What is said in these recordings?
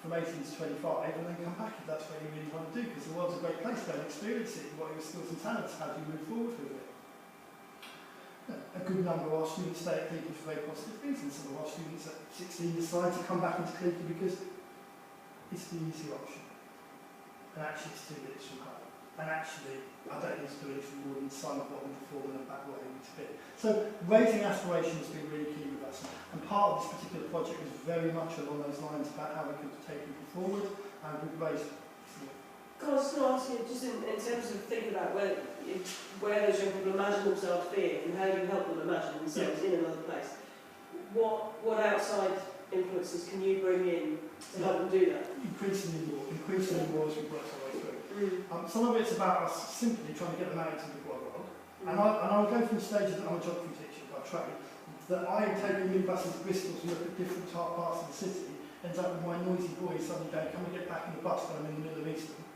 from 18 to 25 and then come back if that's what you really want to do, because the world's a great place, go and experience it, what are your skills and talents, how do you move forward with it? A good number of our students stay at Clevedon for very positive reasons. Some of our students at 16 decide to come back into Clevedon because it's the easy option. And actually it's 2 minutes from home. And actually, I don't need to do anything more than sign up on before and back where I need to be. So raising aspirations has been really key with us. And part of this particular project was very much along those lines about how we could take people forward and we've raised. I was going to ask you, just in terms of thinking about where those young people imagine themselves being and how you help them imagine themselves in another place, what outside influences can you bring in to help them do that? Increasingly more as we work our way through. Some of it's about us simply trying to get them out into the world. And I'll go from the stages that I'm a geography teacher by trade, that I take a new bus into Bristol to look at different parts of the city, ends up with my noisy boys suddenly going, can we get back in the bus when I'm in the middle of Eastern?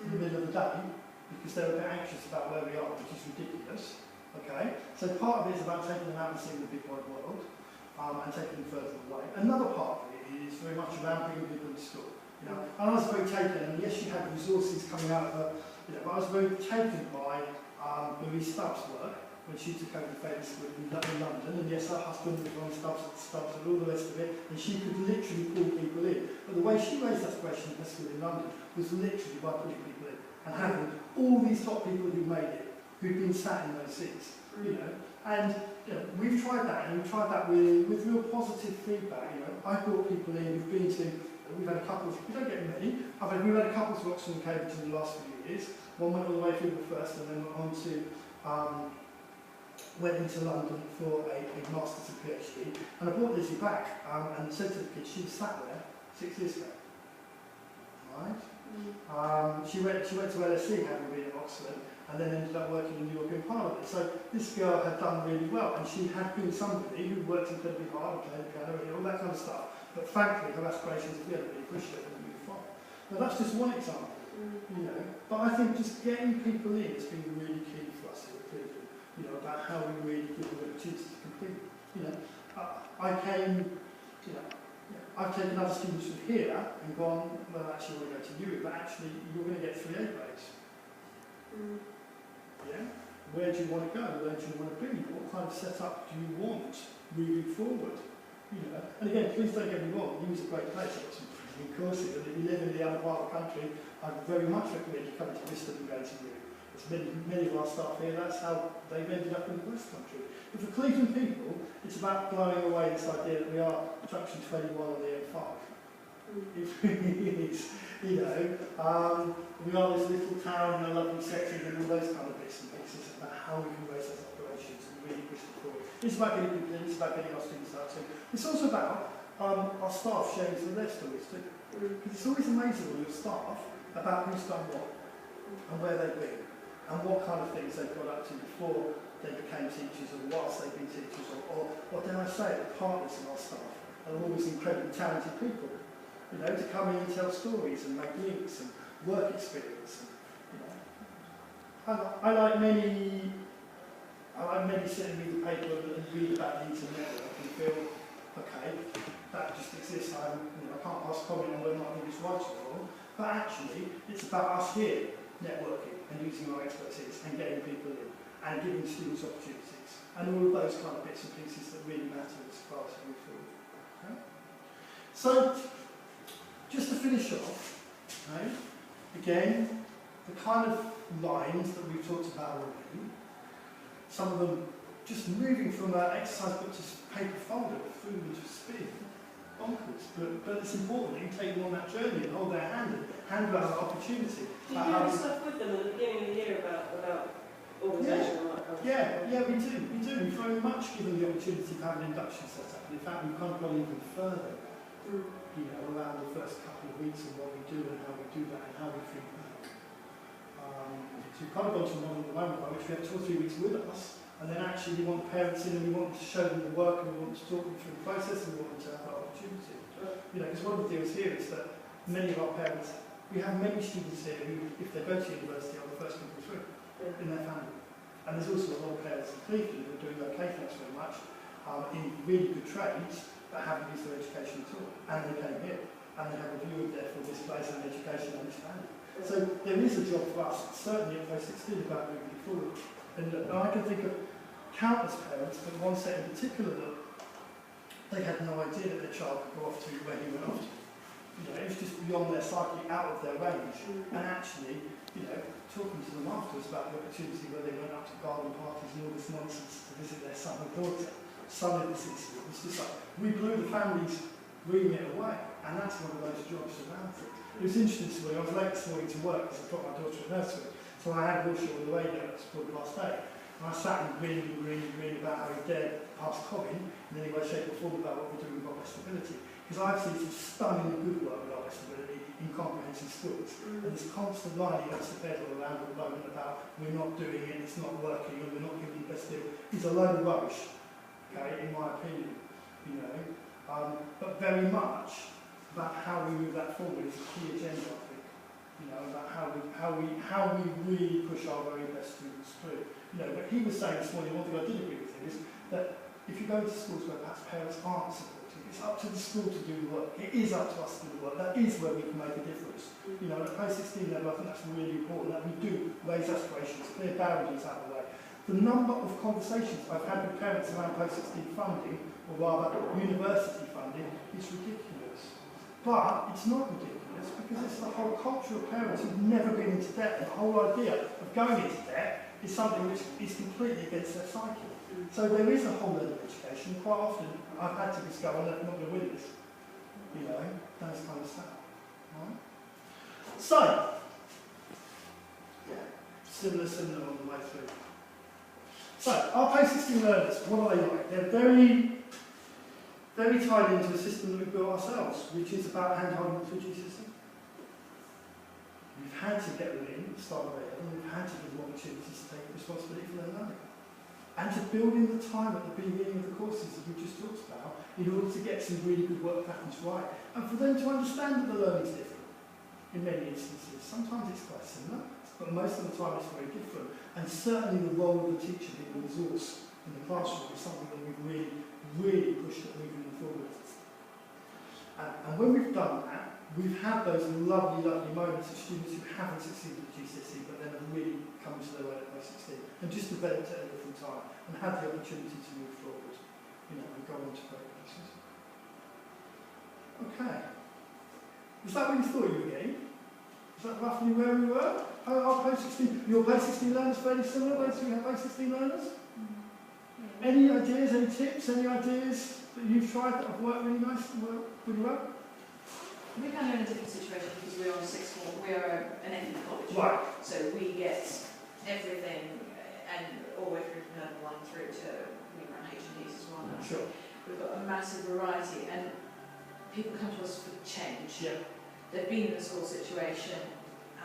In the middle of the day, because they're a bit anxious about where we are, which is ridiculous. Okay, so part of it is about taking them out and seeing the big wide world, and taking them further away. Another part of it is very much around bringing people into school. You know, and I was very taken, and yes, you had resources coming out of the, but I was very taken by Marie Stubbs' work when she took over the famous school in London, and yes, her husband was on Stubbs and all the rest of it, and she could literally pull people in. But the way she raised aspiration in her school in London was literally by pulling people in and having all these top people who made it, who've been sat in those seats, you know. And we've tried that, and we've tried that with real positive feedback. You know, I brought people in. We've had a couple. We don't get many. We've had a couple to Oxford and Cambridge in the last few years. One went all the way through the first, and then went into London for a master's and PhD. And I brought Lizzie back and said to the kids, she sat there 6 years ago. Right? She went to LSE, having been at Oxford, and then ended up working in the European Parliament. So this girl had done really well, and she had been somebody who worked incredibly hard and played the piano and all that kind of stuff. But frankly, her aspirations have really pushed her and moved on. Now that's just one example, you know. But I think just getting people in has been really key for us here at Clevedon. You know, about how we really give them an opportunity to complete. You know, I've taken other students from here and gone, well, actually, I want to go to Europe, but actually, you're going to get 3 A grades. Yeah? Where do you want to go? Where do you want to be? What kind of setup do you want moving forward? You know, and again, please don't get me wrong, Uni is a great place. I've got some brilliant courses, and if you live in the other part of the country, I very much recommend you coming to Bristol and going to Uni. Many of our staff here, that's how they've ended up in the West Country. But for Clevedon people, it's about blowing away this idea that we are junction 21 on the M5. It really is, you know. We are this little town in a lovely setting and all those kind of bits and pieces about how we can raise those operations and really push them forward. It's about getting people in, it's about getting our students out too. It's also about our staff sharing some of their stories too. Because it's always amazing with your staff about who's done what and where they've been. And what kind of things they've got up to before they became teachers, or whilst they've been teachers, or what dare I say, the partners in our staff are always incredibly talented people. You know, to come in and tell stories and make links and work experience. And, you know, I like many sitting with the paper and read about the internet and feel, okay, that just exists. I can't pass comment on whether or not I think it's right or wrong. But actually, it's about us here networking and using our expertise and getting people in and giving students opportunities and all of those kind of bits and pieces that really matter as far as we move forward. Okay? So, just to finish off, okay, again, the kind of lines that we've talked about already, some of them just moving from an exercise book to paper folder, through to spin, bonkers, but it's important that you take them on that journey and hold their hand and hand out an opportunity. Do you do stuff with them at the beginning of the year about organisation and that kind of stuff? Yeah, we do. We very much give them the opportunity to have an induction set up. And in fact, we've kind of gone even further, you know, around the first couple of weeks and what we do and how we do that and how we feed back. So we've kind of gone to a model at the moment by which we have 2 or 3 weeks with us, and then actually we want the parents in and we want to show them the work and we want to talk them through the process and we want them to have that opportunity. You know, because one of the deals here is that many of our parents, we have many students here who, if they go to university, are the first people through in their family. And there's also a lot of parents in Clevedon who are doing okay, thanks very much, in really good trades, but haven't used their education at all. And they came here. and they have a view of therefore this place and education and understanding. So there is a job for us, certainly at post 16, about moving forward. And I can think of countless parents, but one set in particular that they had no idea that their child could go off to where he went off to. You know, it was just beyond their psyche, out of their range. And actually, you know, talking to them afterwards about the opportunity where they went up to garden parties and all this nonsense to visit their son and daughter, son of this incident, it's just like, we blew the family's remit away. And that's one of those jobs around it. It was interesting to me, I was late this morning to work because I got my daughter at nursery. So I had Wilshire on the radio at 8:15. And I sat and reading about how he dared pass Colin in any way, shape or form about what we're doing with our best ability. Because I've seen some stunning good work with our best ability in comprehensive schools. And this constant line he has to pedal around at the moment about we're not doing it, it's not working, and we're not giving the best deal is a load of rubbish, okay, in my opinion, you know. But very much about how we move that forward is a key agenda, I think. You know, about how we really push our very best students through. You know, but he was saying this morning, one thing I did agree with him is that if you go to schools where perhaps parents aren't supporting, it's up to the school to do the work. It is up to us to do the work. That is where we can make a difference. You know, at post 16 level, I think that's really important that we do raise aspirations, clear boundaries out of the way. The number of conversations I've had with parents around post 16 funding, or rather university funding, is ridiculous. But it's not ridiculous because it's the whole culture of parents who've never been into debt, and the whole idea of going into debt is something which is completely against their psyche. So there is a whole level of education. Quite often I've had to just go, I'm not going to win this. You know, those kind of stuff. Right? So, similar on the way through. So, our post 16 learners, what are they like? They're very tied into a system that we've built ourselves, which is about hand-holding the 2G system. We've had to get them in at the start of it, and we've had to give them opportunities to take responsibility for their learning. And to build in the time at the beginning of the courses that we just talked about, in order to get some really good work patterns right. And for them to understand that the learning is different in many instances. Sometimes it's quite similar, but most of the time it's very different. And certainly the role of the teacher being a resource in the classroom is something that we've really pushed at moving them forward. And when we've done that, we've had those lovely moments of students who haven't succeeded at GCSE but then have really come to their own at post 16 and just developed at a different time and had the opportunity to move forward, you know, and go on to great places. Okay. Was that what you thought you were getting? Is that roughly where we were? Our post 16, your post 16 learners fairly similar, those who have post 16 learners? Any ideas, any tips, any ideas that you've tried that have worked really nice and really well? We're kind of in a different situation because we're on sixth form. We are an ethnic college. Right. So we get everything and all the way through from level 1 through to we run H&Ds as well. Sure. We've got a massive variety and people come to us for change. Yeah. They've been in a school situation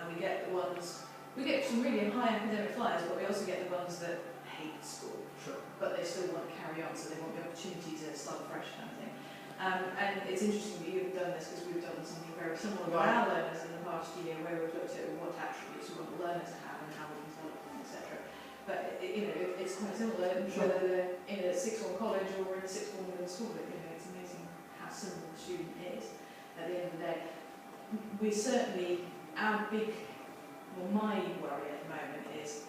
and we get some really high academic flyers, but we also get the ones that hate school. Sure. But they still want to carry on, so they want the opportunity to start fresh kind of thing. And it's interesting that you've done this because we've done something very similar with our learners in the past year where we've looked at what attributes we want the learner to have and how we can develop them, etc. But it's quite similar whether they're in a sixth form college or in a sixth form middle school. It's amazing how similar the student is at the end of the day. We certainly, my worry at the moment is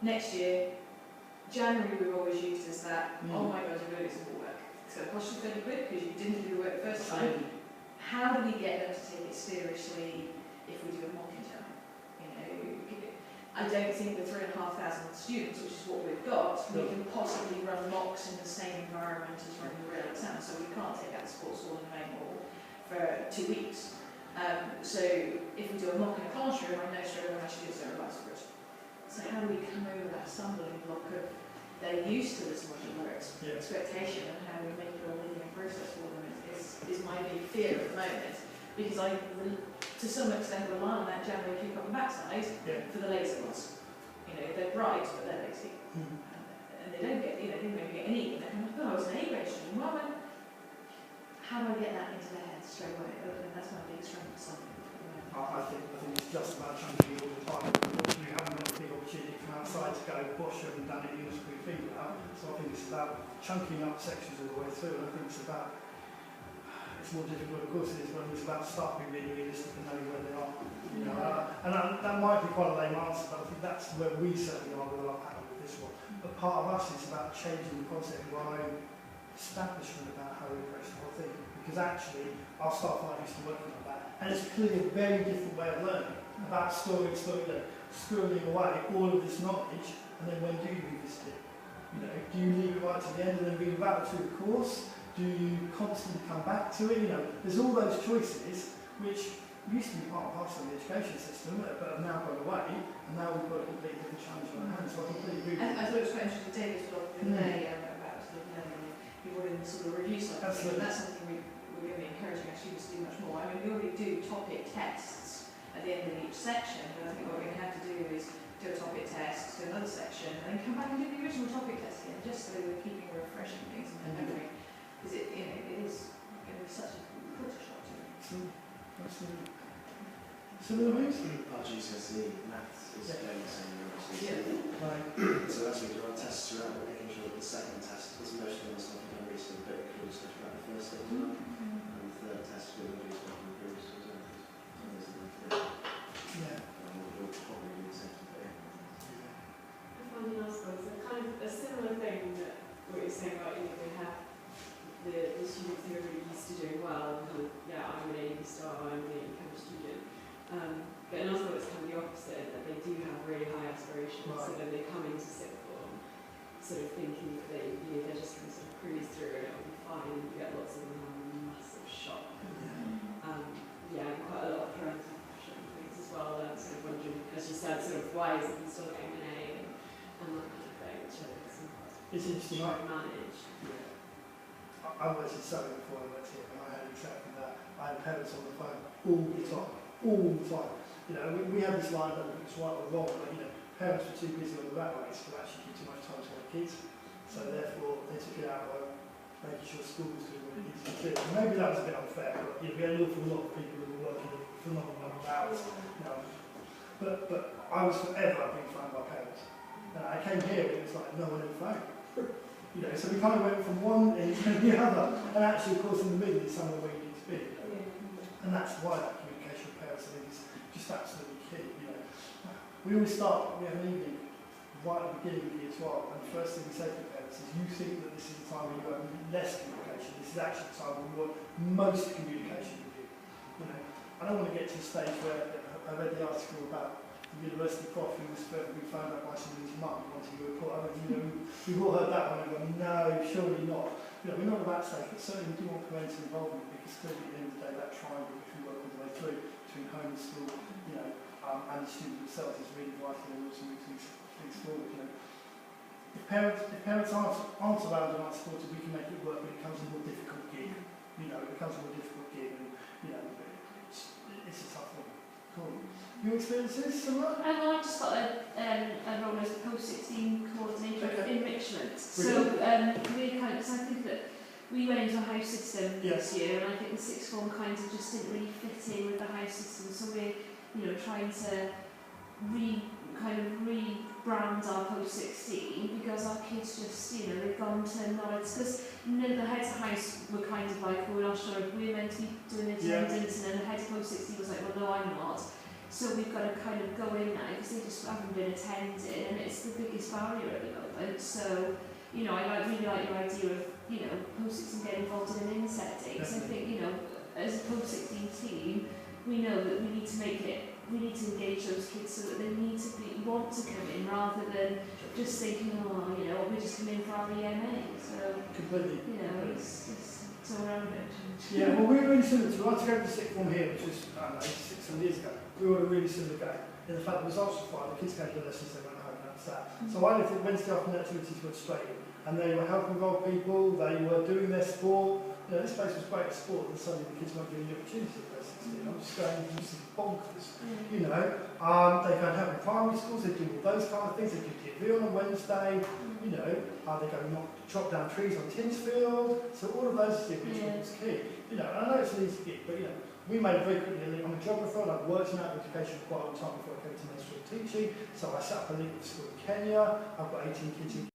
next year, January we've always used as that, oh my god, you're doing some more work. It's going to cost you 30 quid because you didn't do the work the first time. How do we get them to take it seriously if we do a mock exam? I don't think with 3,500 students, which is what we've got, we can possibly run mocks in the same environment as running the real exam. So we can't take out the sports hall in the main hall for 2 weeks. So if we do a mock in a classroom, I know straight away my students don't revise for it. So how do we come over that stumbling block of they're used to this modular expectation and how we make it a linear process for them is my big fear at the moment, because I to some extent rely on that January kick up and backside for the lazy ones. They're bright but they're lazy. And they don't get, they don't get any, and they're kind of, I was an A grade student. Well, how do I get that into their heads straight away? That's my big strength for something. I think it's just about chunking all the time. You haven't got a big opportunity from outside to go, gosh, you haven't done it, you must put your finger out. So I think it's about chunking up sections all the way through, and I think it's it's more difficult, of course, it is when it's about start being really realistic and knowing where they are. You know, and that might be quite a lame answer, but I think that's where we certainly are with our pattern with this one. But part of us is about changing the concept of our own establishment about how we approach the whole thing. Because actually, our staff aren't used to working like that. And it's clearly a very different way of learning, about squirreling away all of this knowledge, and then when do you revisit it? You know, do you leave it right to the end and then read about it through the course? Do you constantly come back to it? You know, there's all those choices which used to be part and parcel of the education system, but have now gone away, and now we've got a completely different challenge on our hands. So I completely agree. I thought it was quite interesting. David was talking the other day about sort of learning. You were in the sort of review side of things, and that's something we're going to be encouraging our students to do much more. I mean, we already do topic tests at the end of each section, but I think what we're going to have to do is do a topic test, do another section, and then come back and do the original topic test again, just so we're keeping refreshing things in their memory. Because it is going to be such a culture shock to them. Absolutely. Similar ways? Our GCSE maths is going the same way. Right. So as we do our tests throughout, we're making sure that the second test is most of the stuff we've done recently, but it includes stuff about the first stage as well. And the third test will do stuff from the previous as well. Yeah. We'll probably do the same thing. I find in our schools a kind of a similar thing that what you're saying about, you know, we have the students who are really used to doing well, and kind of, yeah, I'm an A star, I'm an A kind of student. But in our school it's kind of the opposite, that they do have really high aspirations, so then they come into sixth form sort of thinking that they, you know, they're just going to sort of cruise through and it'll be fine, and you get lots of them have a massive shock. Yeah, and quite a lot of parental pressure and things as well, and sort of wondering, as you said, sort of why is it still getting an A and that kind of thing, which I think It's interesting. try and manage. Yeah. I worked in Surrey before I worked here, and I had exactly that. I had parents on the phone all the time. You know, we had this line, I don't know if it's right or wrong, but you know, parents were too busy on the rat race to actually give too much time to their kids. So therefore, they took it out by making sure school was doing what it needs to do. And maybe that was a bit unfair, but you know, we had an awful lot of people who were working a phenomenal number of hours. You know, but I was forever being phoned by parents. And I came here and it was like no one ever phoned. You know, so we kind of went from one end to the other, and actually, of course, in the middle is somewhere where you need to be. And that's why that communication with parents, I think, is just absolutely key. You know, we always start. We have an evening right at the beginning of year 12, and the first thing we say to parents is, "You think that this is the time when you have less communication. This is actually the time when we want most communication with you." You know, I don't want to get to a stage where I read the article about the university prof who was being found out by somebody's mum wanting a report. I mean, you know, we've all heard that one and gone, no, surely not. You know, we're not at that stage, but certainly we do want parental involvement, because clearly at the end of the day, that triangle which we work all the way through between home and school, you know, and the student themselves is really vital in order to move things forward. You know, if parents aren't around and aren't supported, we can make it work, but it becomes a more difficult gig. You know, it becomes a more difficult gig, and you know, it's a tough one. Cool. Your experiences, similar? Well, I've just got a role as the post-16 coordinator of enrichment. So we kind of, because I think that we went into a house system this year, and I think the sixth form kind of just didn't really fit in with the house system. So we're, you know, trying to rebrand our post-16, because our kids just, you know, they've gone to knowledge. Because the heads of house were kind of like, well, we're not sure if we're meant to be doing attendance, and then the head of post-16 was like, well, no, I'm not. So we've got to kind of go in now, because they just haven't been attended, and it's the biggest barrier at the moment. So, you know, I really like your idea of, you know, post-16 getting involved in an inset day, because I think, you know, as a post-16 team, we know that we need to make it, we need to engage those kids so that they need to want to come in, rather than just thinking, oh, you know, we're just coming in for our EMA. So, completely. You know, it's all around it. Yeah, well, we were really similar to, I had to go to sixth form here, which was, I don't know, 6-7 years ago. We were a really similar game. In the fact the results were fine, the kids came to the lessons, they went home, and that's that. So I looked at Wednesday afternoon activities went straight in, and they were helping involve people, they were doing their sport. You know, this place was great at sport, and suddenly the kids weren't getting the opportunity to play 16. I'm just going, this is bonkers. You know, they go and help in primary schools, they do all those kind of things, they do TV on a Wednesday, you know, they go and chop down trees on Tinsfield, so all of those activities was key. You know, and I know it's an easy gig, but you know, we made it very quickly a link. I'm a geographer, and I've worked in adult education for quite a long time before I came to mainstream teaching, so I set up a link with school in Kenya. I've got 18 kids in